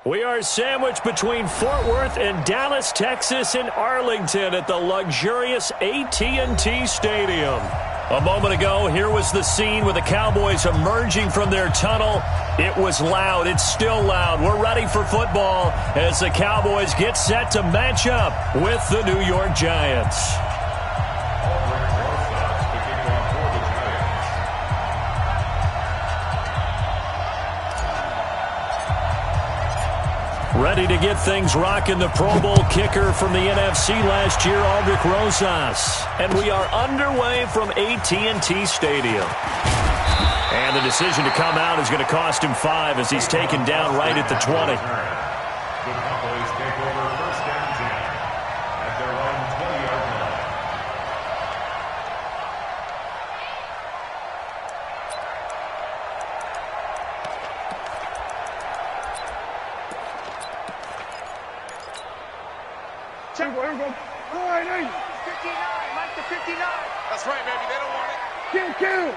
We are sandwiched between Fort Worth and Dallas, Texas, and Arlington at the luxurious AT&T Stadium. A moment ago, here was the scene with the Cowboys emerging from their tunnel. It was loud. It's still loud. We're ready for football as the Cowboys get set to match up with the New York Giants. Ready to get things rocking, the Pro Bowl kicker from the NFC last year, Aldrick Rosas. And we are underway from AT&T Stadium. And the decision to come out is going to cost him 5 as he's taken down right at the 20. The Cowboys take over first down 10 at their own 20-yard line. Check, here we go. All right, 59, Mike to 59. That's right, baby. They don't want it. Kill.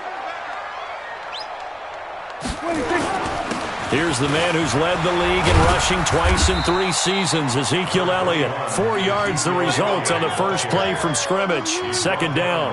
26. Here's the man who's led the league in rushing twice in 3 seasons, Ezekiel Elliott. 4 yards the result on the first play from scrimmage. Second down.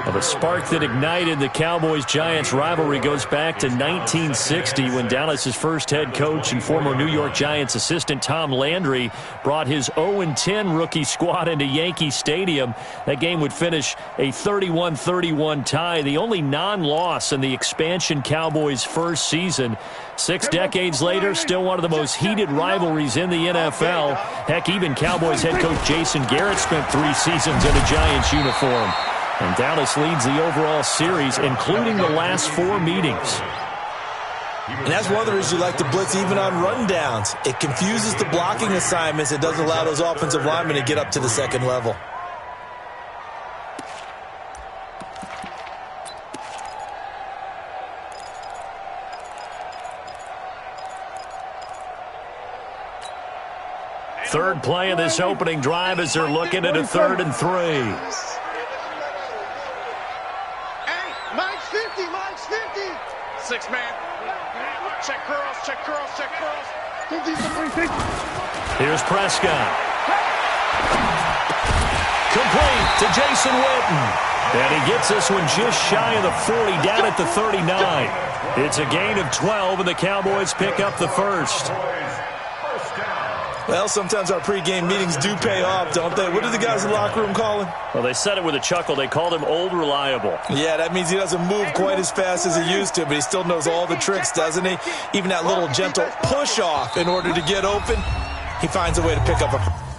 Well, the spark that ignited the Cowboys-Giants rivalry goes back to 1960 when Dallas's first head coach and former New York Giants assistant Tom Landry brought his 0-10 rookie squad into Yankee Stadium. That game would finish a 31-31 tie, the only non-loss in the expansion Cowboys' first season. 6 decades later, still one of the most heated rivalries in the NFL. Heck, even Cowboys head coach Jason Garrett spent 3 seasons in a Giants uniform. And Dallas leads the overall series, including the last 4 meetings. And that's one of the reasons you like to blitz even on rundowns. It confuses the blocking assignments. It doesn't allow those offensive linemen to get up to the second level. Third play of this opening drive as they're looking at a 3rd and 3. Six man. Check curls. Here's Prescott. Complete to Jason Witten. And he gets this one just shy of the 40, down at the 39. It's a gain of 12, and the Cowboys pick up the first. Well, sometimes our pregame meetings do pay off, don't they? What do the guys in the locker room call him? Well, they said it with a chuckle. They called him Old Reliable. Yeah, that means he doesn't move quite as fast as he used to, but he still knows all the tricks, doesn't he? Even that little gentle push-off in order to get open, he finds a way to pick up a...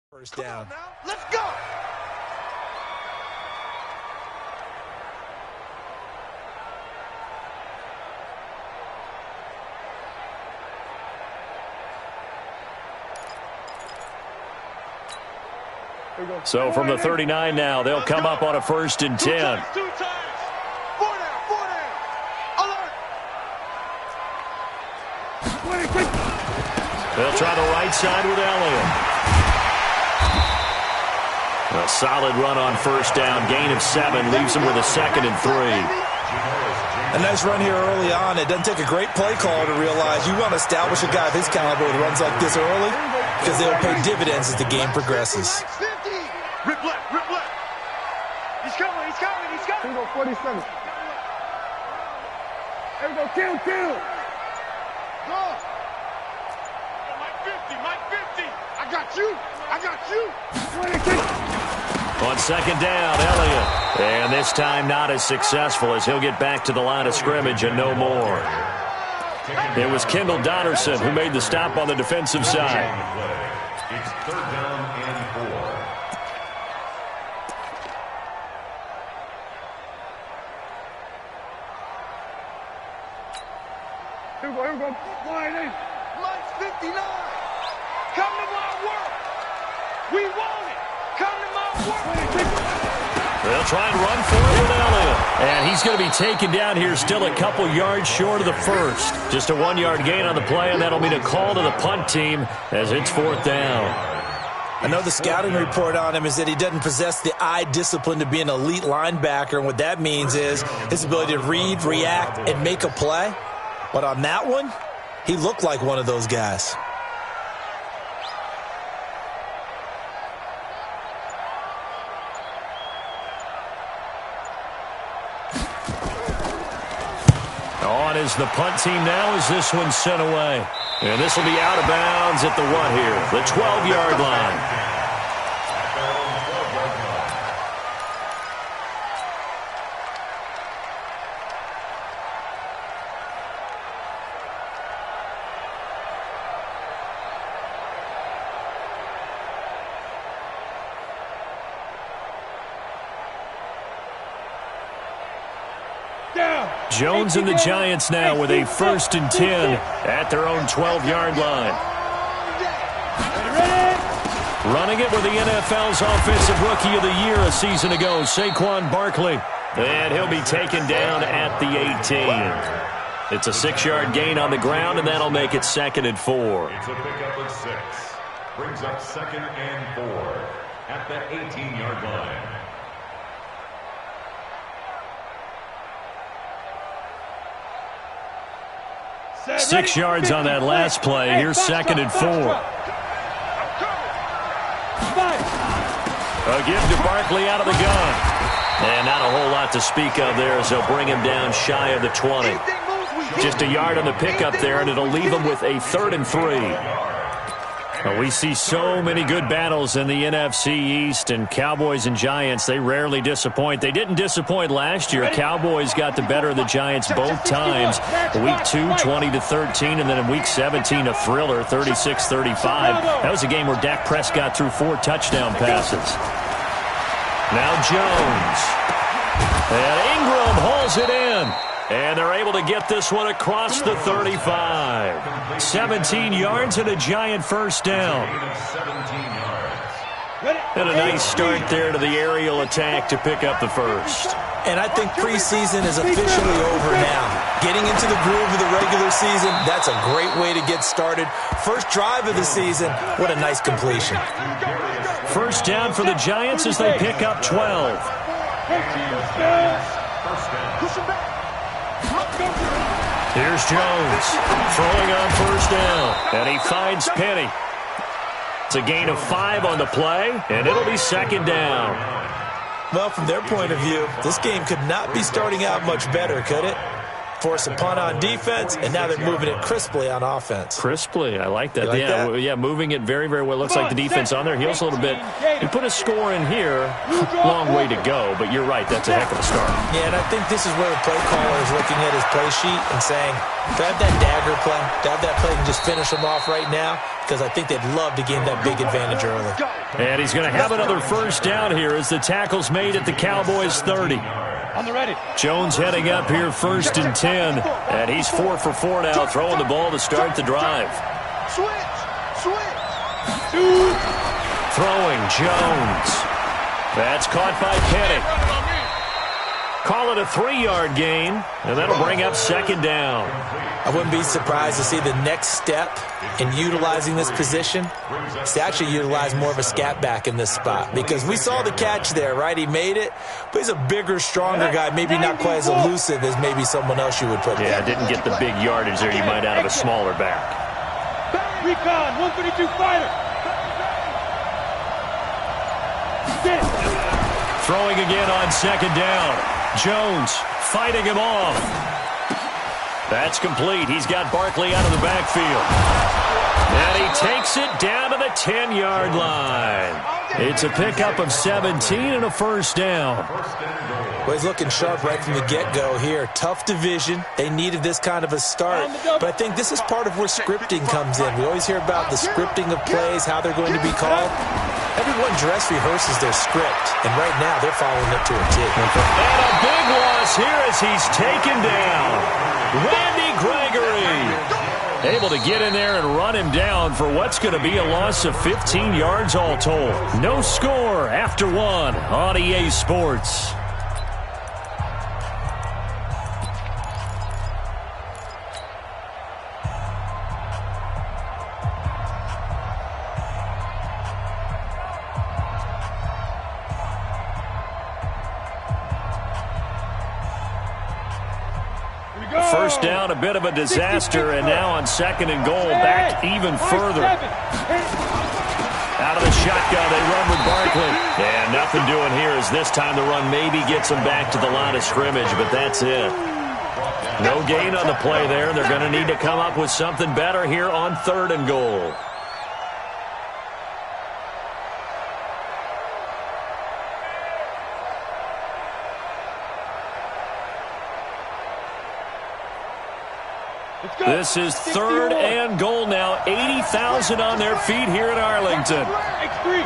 First down. Let's go. So from the 39 now, they'll come up on a 1st and 10. 2 times. 4 down. Alert. They'll try the right side with Elliott. A solid run on first down. Gain of 7 leaves them with a 2nd and 3. A nice run here early on. It doesn't take a great play caller to realize you want to establish a guy of his caliber with runs like this early because they'll pay dividends as the game progresses. Rip left. He's coming. 47. There we go, kill. Go. Mike 50. I got you. 26. On second down, Elliott. And this time not as successful as he'll get back to the line of scrimmage and no more. It was Kendall Donnerson who made the stop on the defensive side. It's 3rd down and 4. Here we go. Line in. Mine's 59. Come to my work. We want it. Come to my work. They'll try and run for it with Elliott. And he's going to be taken down here still a couple yards short of the first. Just a 1-yard gain on the play, and that'll mean a call to the punt team as it's 4th down. I know the scouting report on him is that he doesn't possess the eye discipline to be an elite linebacker, and what that means is his ability to read, react, and make a play. But on that one, he looked like one of those guys. On is the punt team now as this one's sent away. And this will be out of bounds at the what here? The 12-yard line. Jones and the Giants now with a 1st and 10 at their own 12-yard line. Running it with the NFL's Offensive Rookie of the Year a season ago, Saquon Barkley. And he'll be taken down at the 18. It's a 6-yard gain on the ground, and that'll make it 2nd and 4. It's a pickup of 6. Brings up 2nd and 4 at the 18-yard line. 6 yards on that last play. Here's 2nd and 4. A give to Barkley out of the gun. And not a whole lot to speak of there as they'll bring him down shy of the 20. Just a yard on the pickup there, and it'll leave him with a 3rd and 3. We see so many good battles in the NFC East, and Cowboys and Giants, they rarely disappoint. They didn't disappoint last year. Cowboys got the better of the Giants both times. Week 2, 20-13, and then in Week 17, a thriller, 36-35. That was a game where Dak Prescott threw 4 touchdown passes. Now Jones. And Ingram hauls it in. And they're able to get this one across the 35. 17 yards and a Giant 1st down. And a nice start there to the aerial attack to pick up the 1st. And I think preseason is officially over now. Getting into the groove of the regular season, that's a great way to get started. First drive of the season, what a nice completion. 1st down for the Giants as they pick up 12. Here's Jones throwing on 1st down, and he finds Penny. It's a gain of 5 on the play, and it'll be 2nd down. Well, from their point of view, this game could not be starting out much better, could it? Force a punt on defense, and now they're moving it crisply on offense. Crisply, I like that. You like yeah, that? Yeah, moving it very, very well. Looks like the defense on their heels a little bit. You put a score in here, long way to go, but you're right, that's a heck of a start. Yeah, and I think this is where the play caller is looking at his play sheet and saying, do I have that dagger play? Do I have that play and just finish them off right now? Because I think they'd love to gain that big advantage early. And he's going to have another 1st down here as the tackle's made at the Cowboys' 30. On the ready. Jones heading up here 1st and 10, and he's 4 for 4 now, throwing the ball to start the drive. Switch. Throwing Jones. That's caught by Penny. Call it a 3-yard gain, and that'll bring up 2nd down. I wouldn't be surprised to see the next step in utilizing this position is to actually utilize more of a scat back in this spot, because we saw the catch there, right? He made it, but he's a bigger, stronger guy, maybe not quite as elusive as maybe someone else you would put there. Yeah, didn't get the big yardage there you might out of a smaller back. Recon, 132 fighter. Throwing again on 2nd down. Jones fighting him off. That's complete. He's got Barkley out of the backfield. And he takes it down to the 10-yard line. It's a pickup of 17 and a 1st down. Well, he's looking sharp right from the get-go here. Tough division. They needed this kind of a start. But I think this is part of where scripting comes in. We always hear about the scripting of plays, how they're going to be called. Everyone dress rehearses their script, and right now they're following it to a T. And a big loss here as he's taken down. Randy Gregory able to get in there and run him down for what's going to be a loss of 15 yards all told. No score after one on EA Sports. First down, a bit of a disaster, and now on second and goal, back even further. Out of the shotgun, they run with Barkley. And nothing doing here as this time the run maybe gets them back to the line of scrimmage, but that's it. No gain on the play there. They're going to need to come up with something better here on third and goal. This is third and goal now. 80,000 on their feet here in Arlington. X3,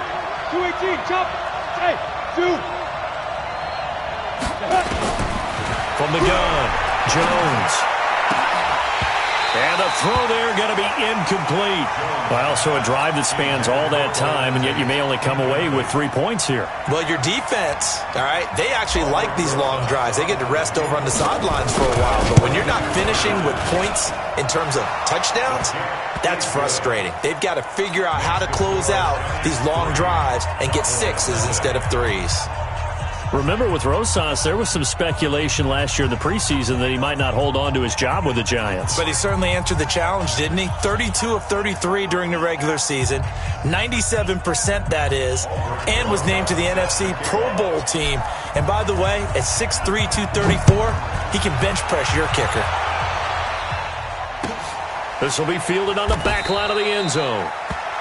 218, chop. Hey, 2. From the gun, Jones. And the throw there going to be incomplete. Well, so a drive that spans all that time, and yet you may only come away with 3 points here. Well, your defense, all right, they actually like these long drives. They get to rest over on the sidelines for a while. But when you're not finishing with points in terms of touchdowns, that's frustrating. They've got to figure out how to close out these long drives and get 6s instead of 3s. Remember, with Rosas, there was some speculation last year in the preseason that he might not hold on to his job with the Giants. But he certainly answered the challenge, didn't he? 32 of 33 during the regular season, 97% that is, and was named to the NFC Pro Bowl team. And by the way, at 6'3", 234, he can bench press your kicker. This will be fielded on the back line of the end zone.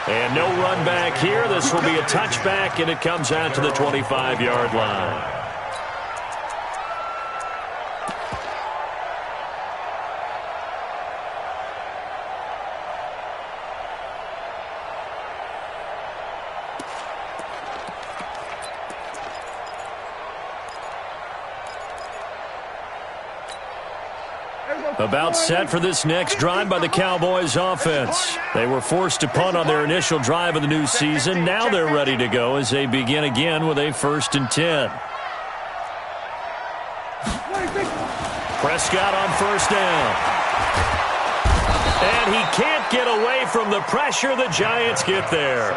And no run back here. This will be a touchback, and it comes out to the 25-yard line. About set for this next drive by the Cowboys offense. They were forced to punt on their initial drive of the new season. Now they're ready to go as they begin again with a 1st and 10. Prescott on first down. And he can't get away from the pressure. The Giants get there.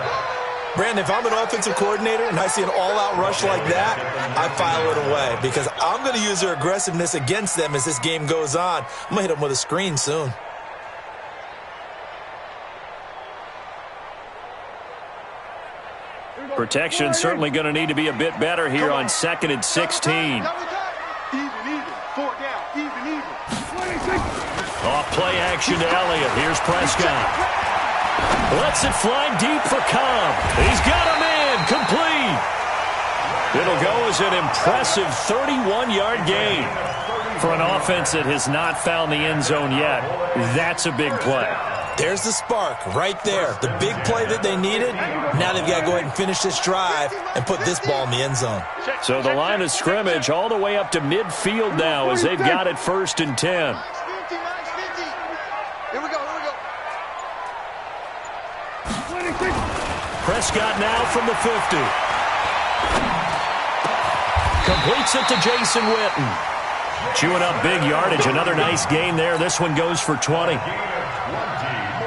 Brandon, if I'm an offensive coordinator and I see an all-out rush like that, I file it away because I'm going to use their aggressiveness against them as this game goes on. I'm going to hit them with a screen soon. Protection certainly going to need to be a bit better here on 2nd and 16. Even, 4 down, even. Off play action to Elliott. Here's Prescott. Lets it fly deep for Cobb. He's got him in. Complete. It'll go as an impressive 31-yard gain. For an offense that has not found the end zone yet, that's a big play. There's the spark right there. The big play that they needed. Now they've got to go ahead and finish this drive and put this ball in the end zone. So the line of scrimmage all the way up to midfield now as they've got it 1st and 10. Prescott now from the 50. Completes it to Jason Witten. Chewing up big yardage. Another nice gain there. This one goes for 20.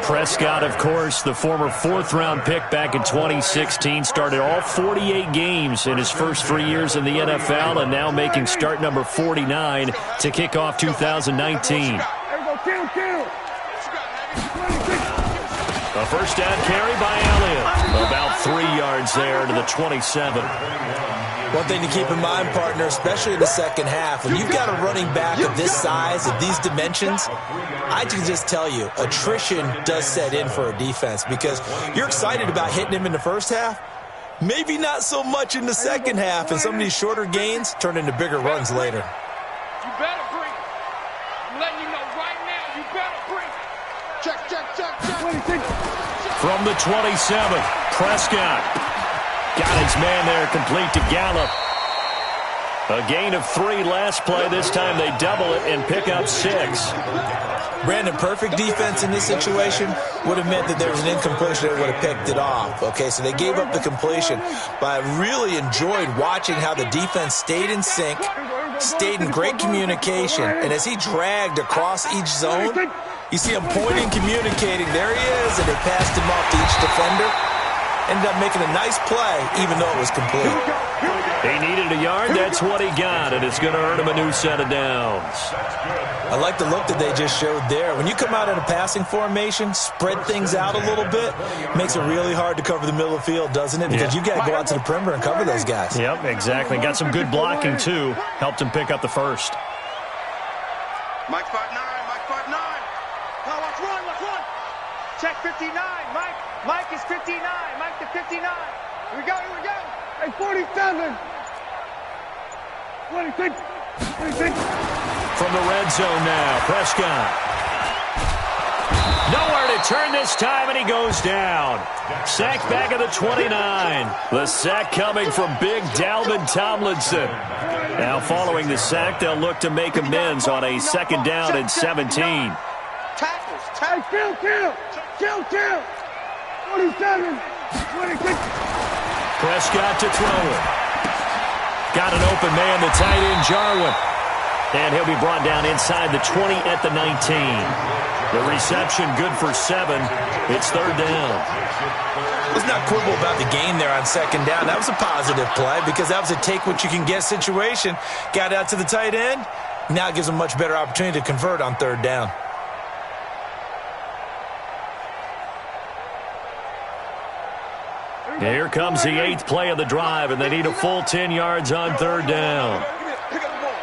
Prescott, of course, the former 4th-round pick back in 2016, started all 48 games in his first 3 years in the NFL, and now making start number 49 to kick off 2019. A first down carry by Elliott. About 3 yards there to the 27. One thing to keep in mind, partner, especially in the second half, when you've got a running back of this size, of these dimensions, I can just tell you, attrition does set in for a defense because you're excited about hitting him in the first half, maybe not so much in the second half, and some of these shorter gains turn into bigger runs later. You better bring it. I'm letting you know right now, you better bring it. Check. From the 27, Prescott got his man there complete to Gallup. A gain of 3 last play. This time they double it and pick up 6. Brandon, perfect defense in this situation would have meant that there was an incompletion that would have picked it off. Okay, so they gave up the completion, but I really enjoyed watching how the defense stayed in sync, stayed in great communication, and as he dragged across each zone, you see him pointing, communicating. There he is, and they passed him off to each defender. Ended up making a nice play, even though it was complete. He needed a yard. That's what he got, and it's going to earn him a new set of downs. I like the look that they just showed there. When you come out in a passing formation, spread things out a little bit, makes it really hard to cover the middle of the field, doesn't it? Because you got to go out to the perimeter and cover those guys. Yep, exactly. Got some good blocking, too. Helped him pick up the first. Mike 5'9", Mike 5'9". Now let's run. Check 59, Mike. Mike is 59. Mike to 59. Here we go. Hey, 47. 26. 26. From the red zone now, Prescott. Nowhere to turn this time, and he goes down. Sacked back at the 29. The sack coming from big Dalvin Tomlinson. Now following the sack, they'll look to make amends on a 2nd down and 17. Tackles. Hey, kill. 47. 26. Prescott to throw it. Got an open man, the tight end, Jarwin. And he'll be brought down inside the 20 at the 19. The reception good for 7. It's 3rd down. Let's not quibble about the gain there on 2nd down. That was a positive play because that was a take-what-you-can-get situation. Got out to the tight end. Now it gives them a much better opportunity to convert on 3rd down. Here comes the 8th play of the drive, and they need a full 10 yards on 3rd down. Pick up the ball.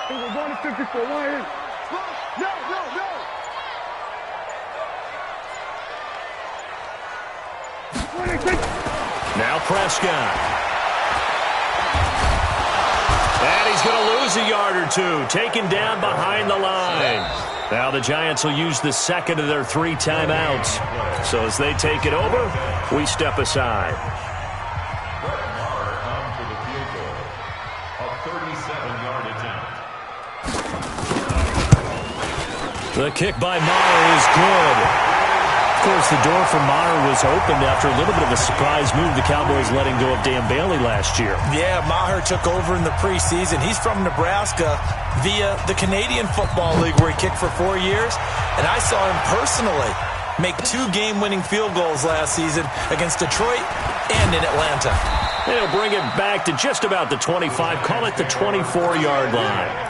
We're going to 54. One in. No. Now Prescott. And he's going to lose a yard or 2, taken down behind the line. Now the Giants will use the 2nd of their 3 timeouts. So as they take it over, we step aside. On for the field goal. A 37-yard attempt. The kick by Maher is good. Of course, the door for Maher was opened after a little bit of a surprise move. The Cowboys letting go of Dan Bailey last year. Yeah, Maher took over in the preseason. He's from Nebraska via the Canadian Football League where he kicked for 4 years. And I saw him personally make 2 game-winning field goals last season against Detroit and in Atlanta. They'll bring it back to just about the 25. Call it the 24-yard line.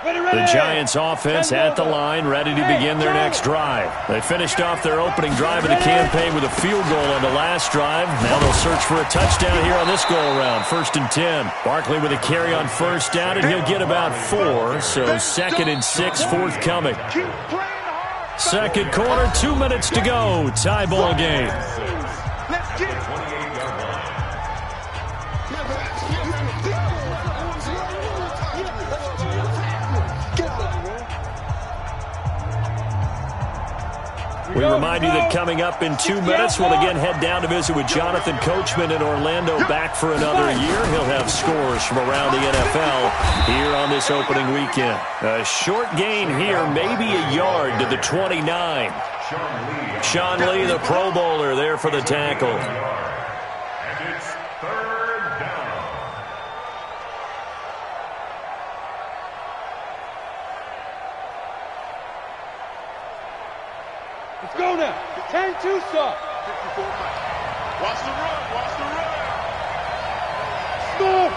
The Giants offense at the line, ready to begin their next drive. They finished off their opening drive of the campaign with a field goal on the last drive. Now they'll search for a touchdown here on this go-around. 1st and 10. Barkley with a carry on 1st down, and he'll get about 4. So 2nd and 6 forthcoming. 2nd quarter, 2 minutes to go. Tie ball game. Let's get it. We remind you that coming up in 2 minutes, we'll again head down to visit with Jonathan Coachman in Orlando, back for another year. He'll have scores from around the NFL here on this opening weekend. A short gain here, maybe a yard to the 29. Sean Lee, the Pro Bowler, there for the tackle. And it's 3rd down. Let's go now. 10-2 stop. 54 Mike. Watch the run. Watch the run. Smooth.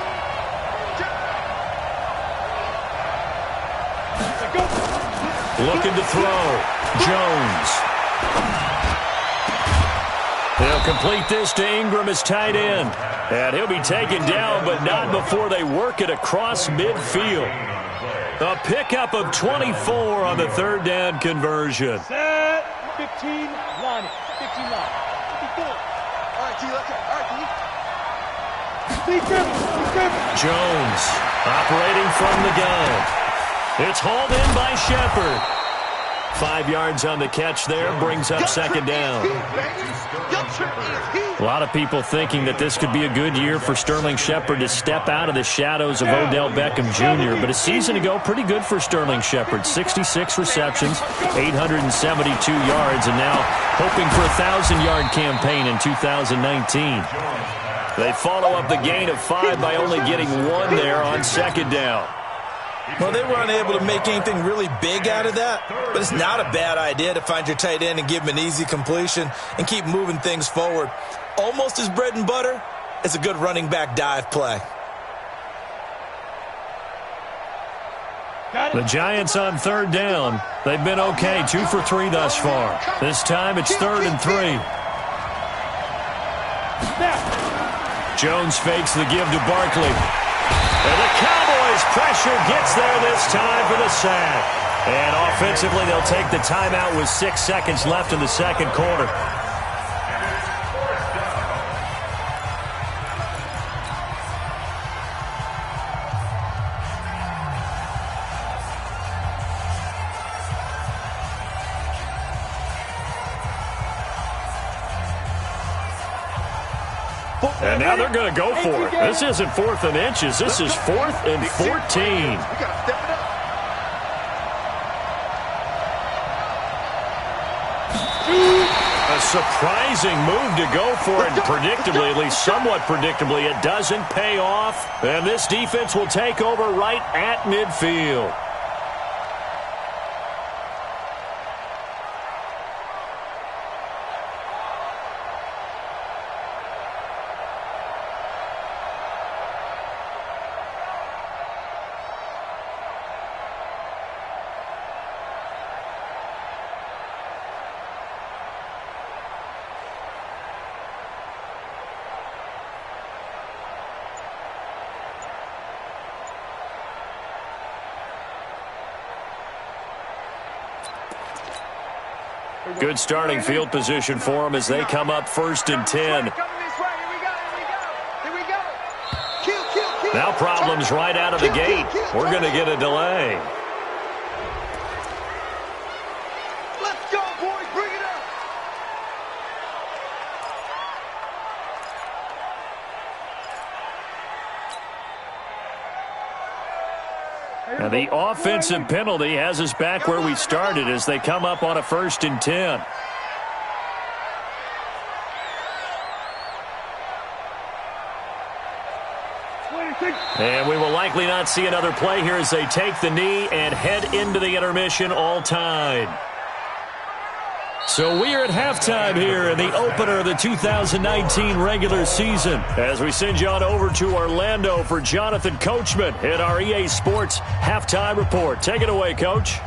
Go. Looking to throw. Jones. They'll complete this to Ingram as tight end. And he'll be taken down, but not before they work it across midfield. A pickup of 24 on the 3rd down conversion. Set. 15 line. 15 line. 54. All right, T. Let's go. All right, T. Jones operating from the gun. It's hauled in by Shepard. 5 yards on the catch there, brings up 2nd down. A lot of people thinking that this could be a good year for Sterling Shepard to step out of the shadows of Odell Beckham Jr., but a season ago, pretty good for Sterling Shepard. 66 receptions, 872 yards, and now hoping for a 1,000-yard campaign in 2019. They follow up the gain of 5 by only getting 1 there on 2nd down. Well, they were unable to make anything really big out of that, but it's not a bad idea to find your tight end and give him an easy completion and keep moving things forward. Almost his bread and butter is a good running back dive play. The Giants on 3rd down. They've been okay, 2 for 3 thus far. This time it's 3rd and 3. Jones fakes the give to Barkley. And the Cowboys pressure gets there this time for the sack. And offensively, they'll take the timeout with 6 seconds left in the 2nd quarter. And now they're going to go for it. This isn't 4th and inches. This is 4th and 14. We got to step it up. A surprising move to go for it. Predictably, at least somewhat predictably, it doesn't pay off. And this defense will take over right at midfield. Good starting field position for them as they come up 1st and 10. Now problems right out of the gate. We're going to get a delay. Let's go, boys. Bring it up. Now the offensive penalty has us back where we started as they come up on a 1st and 10. And we will likely not see another play here as they take the knee and head into the intermission all tied. So we are at halftime here in the opener of the 2019 regular season as we send you on over to Orlando for Jonathan Coachman in our EA Sports Halftime Report. Take it away, Coach.